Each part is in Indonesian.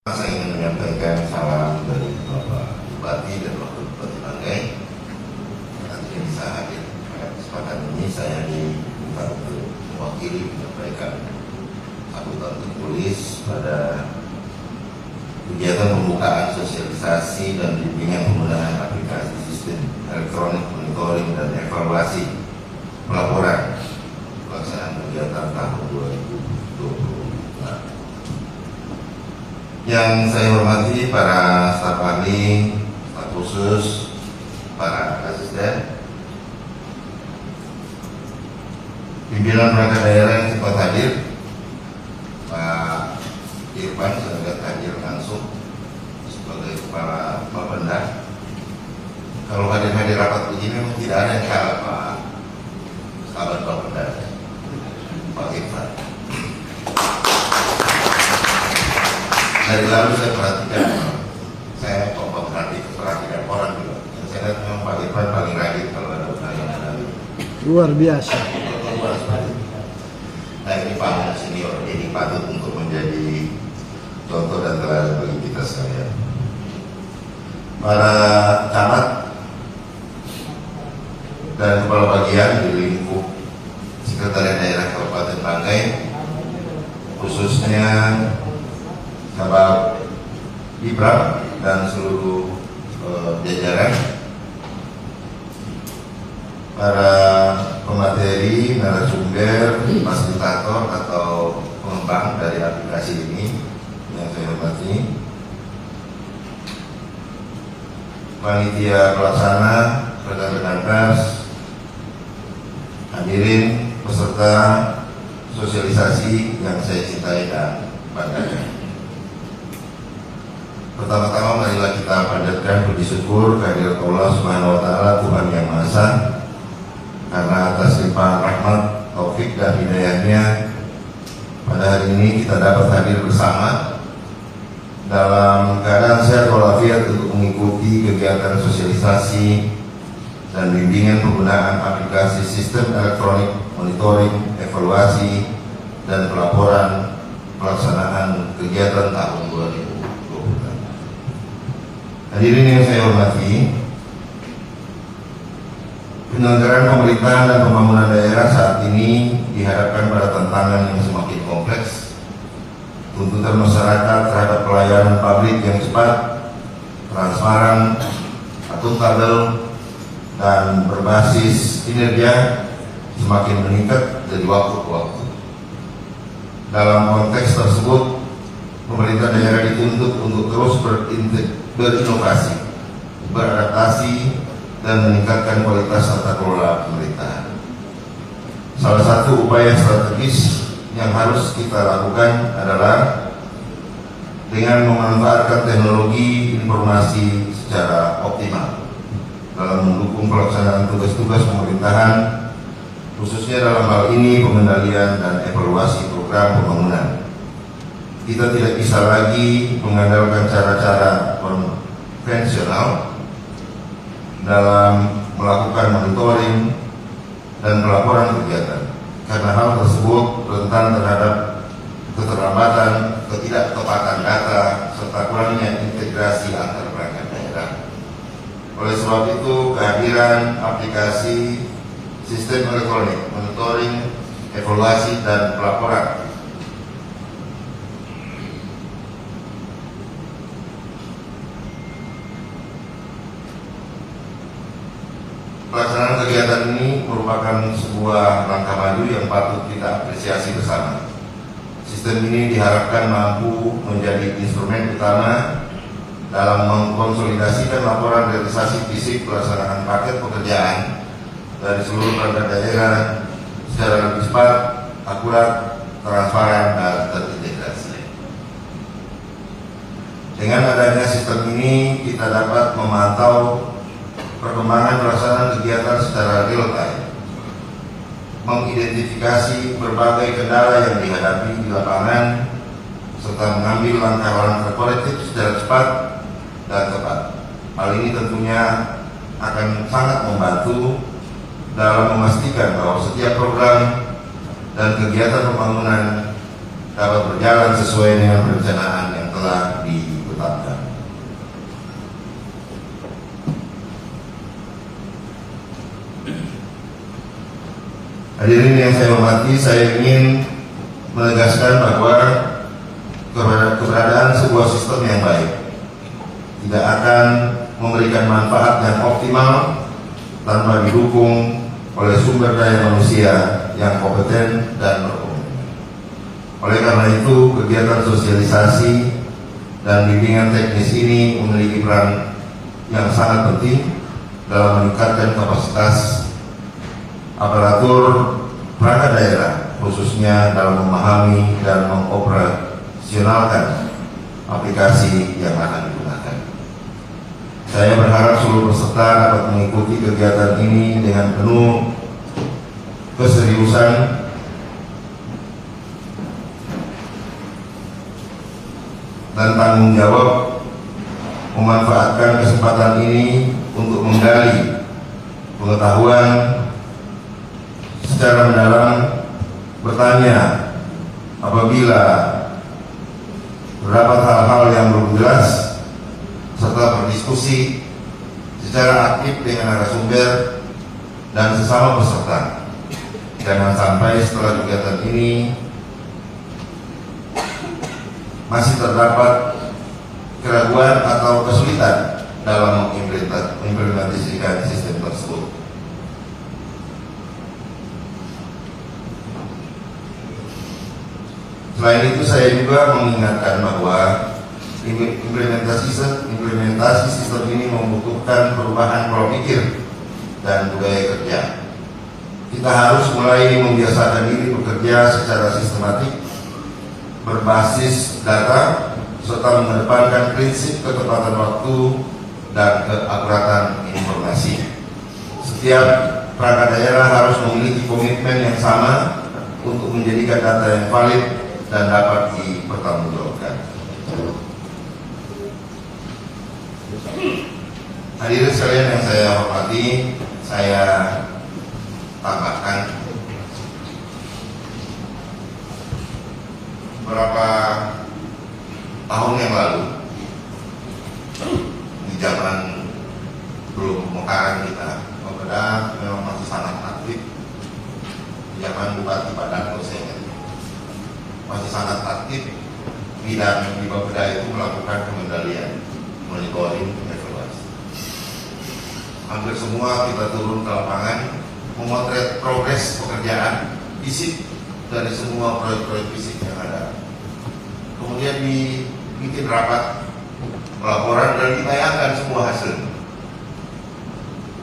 Saya ingin menyampaikan salam dari Bapak Bupati dan Wakil Bupati Banggai. Nanti bisa hadir pada kesempatan ini. Saya diminta untuk mewakili menyampaikan sambutan tertulis pada kegiatan pembukaan sosialisasi dan bimbingan penggunaan aplikasi sistem elektronik monitoring dan evaluasi pelaporan pelaksanaan kegiatan tahun 2020. Yang saya hormati para staf ahli, staf khusus, para asisten, pimpinan perangkat daerah yang sempat hadir, Pak Irfan sudah hadir langsung sebagai kepala Bapenda. Kalau hadir rapat begini memang tidak ada yang kalah Pak sahabat Bapenda, Pak Irfan. Dari lalu saya perhatikan, saya perhatikan orang juga. Saya lihat memang Pak Irfan paling rajin kalau ada undangan. Luar biasa. Nah ini Pak senior, ini patut untuk menjadi contoh dan teladan bagi kita sekalian. Para camat dan kepala bagian di lingkup Sekretariat Daerah Kabupaten Banggai, khususnya sahabat Ibram dan seluruh jajaran, para pemateri, narasumber, fasilitator atau pengembang dari aplikasi ini yang saya hormati, panitia pelaksana, rekan-rekan pers, hadirin peserta sosialisasi yang saya cintai dan banggakan. Pertama-tama marilah kita panjatkan puji syukur kehadirat Allah Subhanahu wa taala, Tuhan yang Maha Esa, karena atas limpahan rahmat, taufik dan hidayahnya pada hari ini kita dapat hadir bersama dalam keadaan sehat walafiat untuk mengikuti kegiatan sosialisasi dan bimbingan penggunaan aplikasi sistem elektronik monitoring, evaluasi dan pelaporan pelaksanaan kegiatan tahun 2020. Hadirin yang saya hormati, penyelenggaraan pemerintahan dan pembangunan daerah saat ini dihadapkan pada tantangan yang semakin kompleks. Tuntutan masyarakat terhadap pelayanan publik yang cepat, transparan, akuntabel, dan berbasis kinerja semakin meningkat dari waktu ke waktu. Dalam konteks tersebut, pemerintah daerah dituntut untuk terus berinovasi, beradaptasi, dan meningkatkan kualitas tata kelola pemerintahan. Salah satu upaya strategis yang harus kita lakukan adalah dengan memanfaatkan teknologi informasi secara optimal dalam mendukung pelaksanaan tugas-tugas pemerintahan, khususnya dalam hal ini pengendalian dan evaluasi program pembangunan. Kita tidak bisa lagi mengandalkan cara-cara konvensional dalam melakukan monitoring dan pelaporan kegiatan, karena hal tersebut rentan terhadap keterlambatan, ketidaktepatan data, serta kurangnya integrasi antar perangkat daerah. Oleh sebab itu, kehadiran aplikasi sistem elektronik monitoring, evaluasi, dan pelaporan pelaksanaan kegiatan ini merupakan sebuah langkah maju yang patut kita apresiasi bersama. Sistem ini diharapkan mampu menjadi instrumen utama dalam mengkonsolidasikan laporan realisasi fisik pelaksanaan paket pekerjaan dari seluruh perangkat daerah secara lebih cepat, akurat, transparan, dan terintegrasi. Dengan adanya sistem ini, kita dapat memantau perkembangan pelaksanaan kegiatan secara real time, mengidentifikasi berbagai kendala yang dihadapi di lapangan, serta mengambil langkah-langkah korektif secara cepat dan tepat. Hal ini tentunya akan sangat membantu dalam memastikan bahwa setiap program dan kegiatan pembangunan dapat berjalan sesuai dengan perencanaan yang telah ditetapkan. Hadirin yang saya hormati, saya ingin menegaskan bahwa keberadaan sebuah sistem yang baik tidak akan memberikan manfaat yang optimal tanpa didukung oleh sumber daya manusia yang kompeten dan berkomitmen. Oleh karena itu, kegiatan sosialisasi dan bimbingan teknis ini memiliki peran yang sangat penting dalam meningkatkan kapasitas aparatur perangkat daerah, khususnya dalam memahami dan mengoperasionalkan aplikasi yang akan digunakan. Saya berharap seluruh peserta dapat mengikuti kegiatan ini dengan penuh keseriusan dan tanggung jawab, memanfaatkan kesempatan ini untuk menggali pengetahuan secara mendalam, bertanya apabila terdapat hal-hal yang belum jelas, serta berdiskusi secara aktif dengan narasumber dan sesama peserta. Jangan sampai setelah kegiatan ini masih terdapat keraguan atau kesulitan dalam mengimplementasikan sistem tersebut. Selain itu, saya juga mengingatkan bahwa implementasi sistem ini membutuhkan perubahan pola pikir dan budaya kerja. Kita harus mulai membiasakan diri bekerja secara sistematik, berbasis data, serta mengedepankan prinsip ketepatan waktu dan keakuratan informasi. Setiap perangkat daerah harus memiliki komitmen yang sama untuk menjadikan data yang valid dan dapat dipertanggungjawabkan. Hadirin sekalian yang saya hormati, saya tambahkan beberapa tahun yang lalu, di zaman belum pemekaran kita, Bapeda memang masih sangat aktif. Di zaman Bupati Padang masih sangat aktif bidang di Bapeda itu melakukan pengendalian, monitoring, evaluasi. Hampir semua kita turun ke lapangan, memotret progres pekerjaan fisik dari semua proyek-proyek fisik yang ada. Kemudian dibikin rapat laporan dan ditayangkan semua hasil.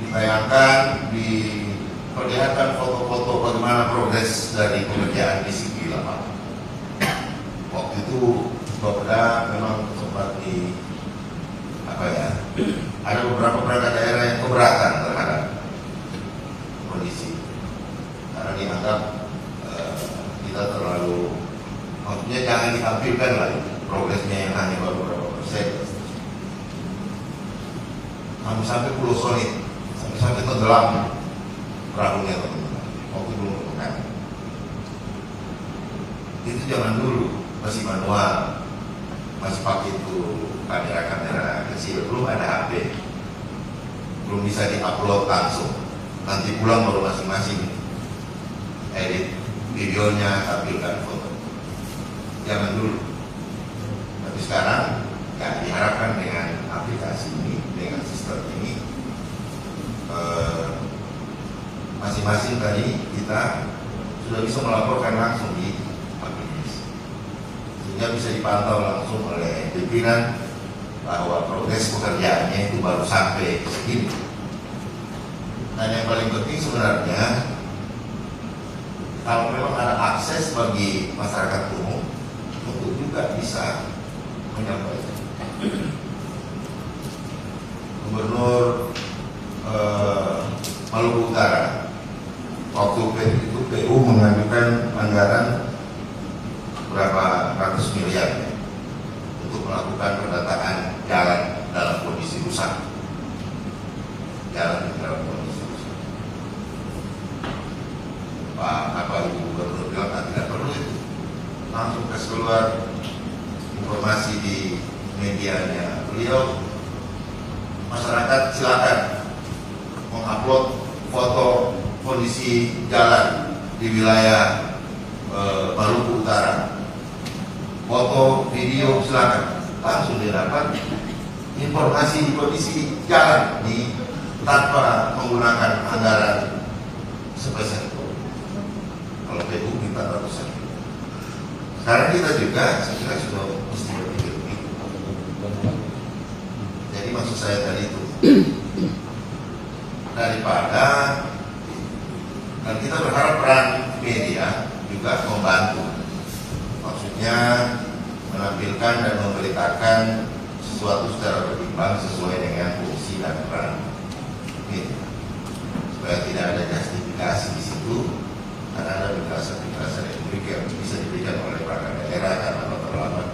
Ditayangkan, diperlihatkan foto-foto bagaimana progres dari pekerjaan fisik di lapangan. Waktu itu Bapeda memang sempat ada beberapa perangkat daerah yang keberatan terhadap kondisi karena dianggap kita terlalu, maksudnya jangan ditampilkan lagi progresnya yang hanya baru beberapa persen, sampai pulau solid, sampai tenggelam perahunya teman-teman. Waktu belum kan itu zaman dulu masih manual, masih pakai itu kamera kecil, belum ada HP, belum bisa diupload langsung. Nanti pulang baru masing-masing edit videonya, tampilkan foto. Zaman dulu. Tapi sekarang ya diharapkan dengan aplikasi ini, dengan sistem ini, masing-masing tadi kita sudah bisa melaporkan langsung di aplikasi, sehingga bisa dipantau langsung oleh pimpinan bahwa progres pekerjaannya itu baru sampai segini. Dan yang paling penting sebenarnya, kalau memang ada akses bagi masyarakat umum untuk juga bisa menyampaikan. Gubernur Maluku Utara waktu itu PU mengajukan anggaran berapa ratus miliar untuk melakukan pendataan jalan dalam kondisi rusak. Jalan dalam kondisi rusak. Ibu Gubernur bilang tidak perlu itu, langsung kasih keluar informasi di medianya beliau, masyarakat silakan mengupload foto kondisi jalan di wilayah Maluku Utara, foto, video, silakan, langsung didapat informasi kondisi jalan tanpa menggunakan anggaran sebesar itu. Kalau PU minta ratusan. Sekarang kita juga, saya kira sudah mesti berpikir begitu. Jadi maksud saya tadi itu, daripada, dan kita berharap peran media juga membantu, maksudnya menampilkan dan memberitakan sesuatu secara berimbang sesuai dengan fungsi dan peran media, supaya tidak ada justifikasi di situ, karena ada penjelasan-penjelasan yang bisa diberikan oleh perangkat daerah karena terlambat.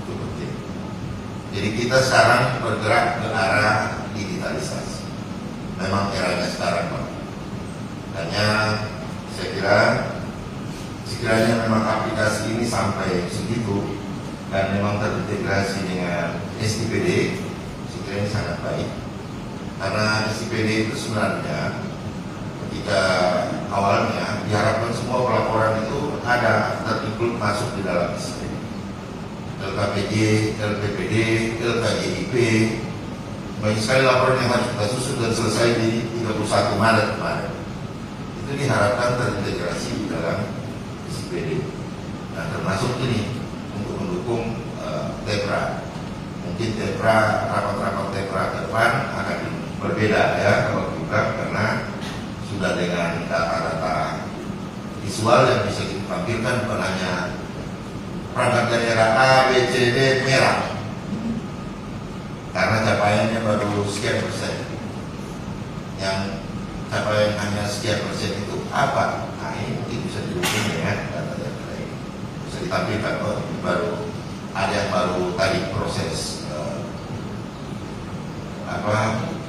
Itu penting. Jadi kita sekarang bergerak ke arah digitalisasi. Memang eranya sekarang, Pak. Hanya saya kira sekiranya memang aplikasi ini sampai segitu dan memang terintegrasi dengan STPD, sekiranya ini sangat baik. Karena STPD itu sebenarnya ketika awalnya diharapkan semua pelaporan itu ada terinclude masuk di dalam STPD. LKPJ, LPPD, LKJIP, banyak sekali laporan yang harus kita susun dan selesai di 31 Maret kemarin. Itu diharapkan terintegrasi di dalam STPD. Nah, termasuk ini untuk mendukung TEPRA. Mungkin TEPRA, rapat-rapat TEPRA ke depan akan berbeda ya kalau juga, karena sudah dengan data-data visual yang bisa kita tampilkan, bukan hanya perangkat daerah A, B, C, D merah karena capaiannya baru sekian persen. Yang capaian hanya sekian persen itu apa? Nah, ini mungkin bisa didukung dengan data-data lain. Bisa ditampilkan, oh ini baru ada yang baru tadi proses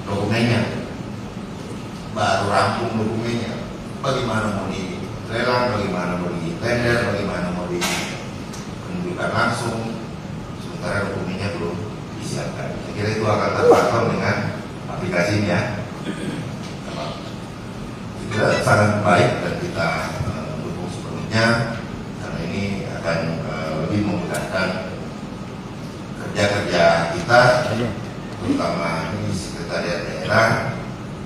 dokumennya, baru rampung dokumennya, bagaimana mau di lelang, bagaimana mau di tender, bagaimana mau di penunjukan langsung, sementara dokumennya belum disiapkan. Saya kira itu akan terpantau dengan aplikasinya. Saya kira sangat baik dan kita mendukung sepenuhnya, karena ini akan lebih memudahkan kerja-kerja kita, terutama di sekretariat daerah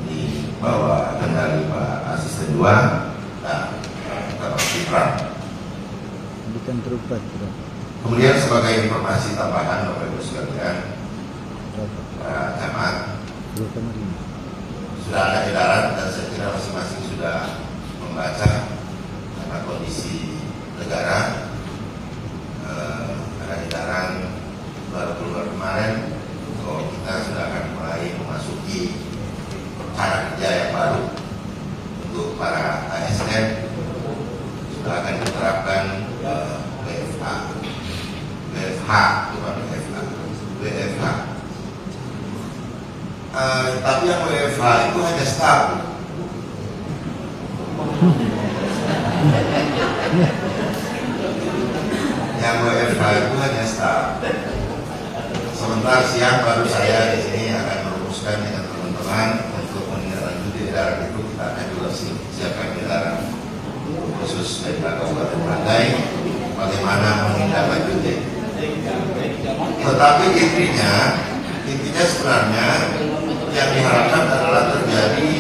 di bawah kendali Pak Asisten 2 dan Bapak Kipran. Kemudian sebagai informasi tambahan Bapak Ibu sekalian, Camat sudah ada edaran dan saya kira masing-masing sudah membaca, karena kondisi negara ada edaran baru keluar kemarin bahwa kita sudah akan mulai memasuki cara kerja yang baru untuk para ASN. Sudah akan diterapkan WFH, bukan WFH, WFH. Tapi yang WFH itu hanya staff. Yang WFH itu hanya staff. Sebentar siang baru saya di sini akan merumuskan dengan teman-teman untuk menindaklanjuti edaran itu. Kita akan juga siapkan edaran khusus dari Kabupaten Banggai bagaimana menindaklanjuti. Tetapi intinya sebenarnya yang diharapkan adalah terjadi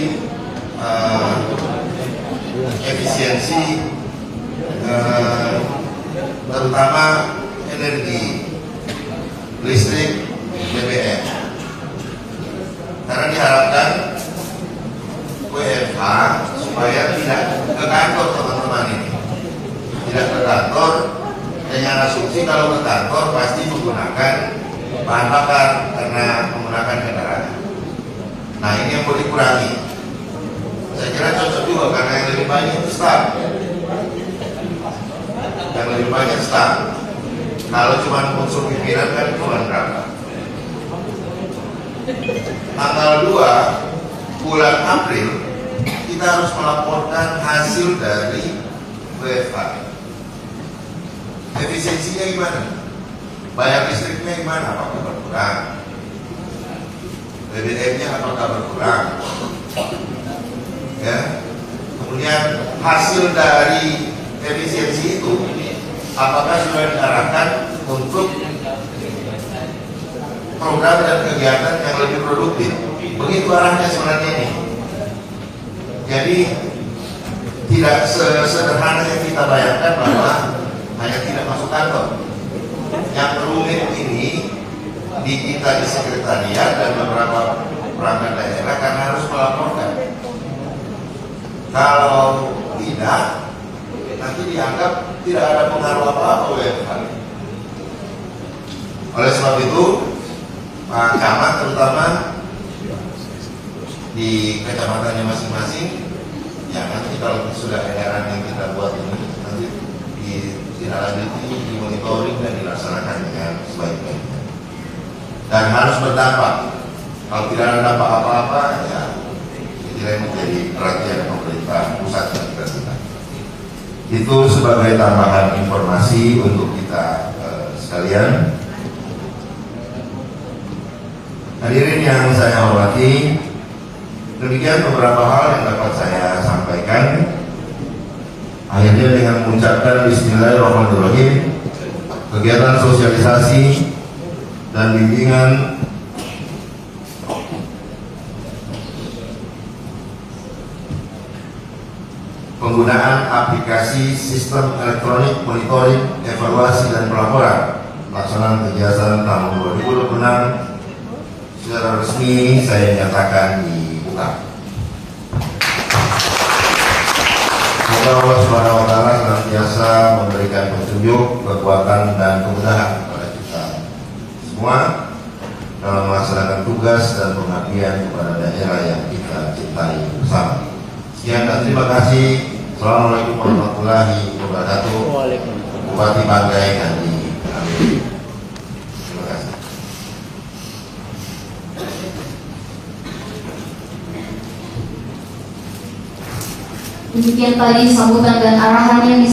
efisiensi, terutama energi listrik, BBM. Karena diharapkan WFH supaya tidak ke kantor teman-teman ini, tidak ke kantor dengan asumsi kalau ke kantor pasti menggunakan bahan bakar karena menggunakan kendaraan. Nah, ini yang boleh dikurangi. Saya kira cocok juga karena yang lebih banyak itu staff. Yang lebih banyak staff. Kalau cuma unsur pimpinan kan cuma berapa? Tanggal 2 bulan April kita harus melaporkan hasil dari WFH. Efisiensinya gimana? Bayar listriknya gimana? Apakah berkurang? BBM-nya apakah berkurang? Ya. Kemudian hasil dari efisiensi itu apakah sudah diarahkan untuk program dan kegiatan yang lebih produktif? Begitu arahnya sebenarnya ini. Jadi tidak sesederhana yang kita bayangkan bahwa hanya tidak masuk kantor. Yang rumit ini di kita di sekretariat dan beberapa perangkat daerah karena harus melaporkan. Kalau tidak, nanti dianggap tidak ada pengaruh apa-apa WFH. Oleh sebab itu, Pak Camat terutama di kecamatannya masing-masing, ya nanti kalau sudah edaran yang kita buat ini nanti ditindaklanjuti, dimonitoring dan dilaksanakan dengan sebaik-baiknya. Dan harus berdampak. Kalau tidak ada dampak apa-apa, ya tidak menjadi perhatian pemerintah pusat dan kita. Itu sebagai tambahan informasi untuk kita sekalian. Hadirin yang saya hormati, demikian beberapa hal yang dapat saya sampaikan. Akhirnya dengan mengucapkan Bismillahirrahmanirrahim, kegiatan sosialisasi dan bimbingan penggunaan aplikasi sistem elektronik monitoring, evaluasi dan pelaporan pelaksanaan kegiatan tahun 2026 secara resmi saya nyatakan dibuka. Semoga Allah Subhanahu wa Ta'ala senantiasa memberikan petunjuk, kekuatan dan kemudahan kepada kita semua dalam melaksanakan tugas dan pengabdian kepada daerah yang kita cintai bersama. Sekian dan terima kasih. Assalamualaikum warahmatullahi wabarakatuh. Bupati Banggai Kandi Amin. Terima kasih. Demikian tadi sambutan dan arahan yang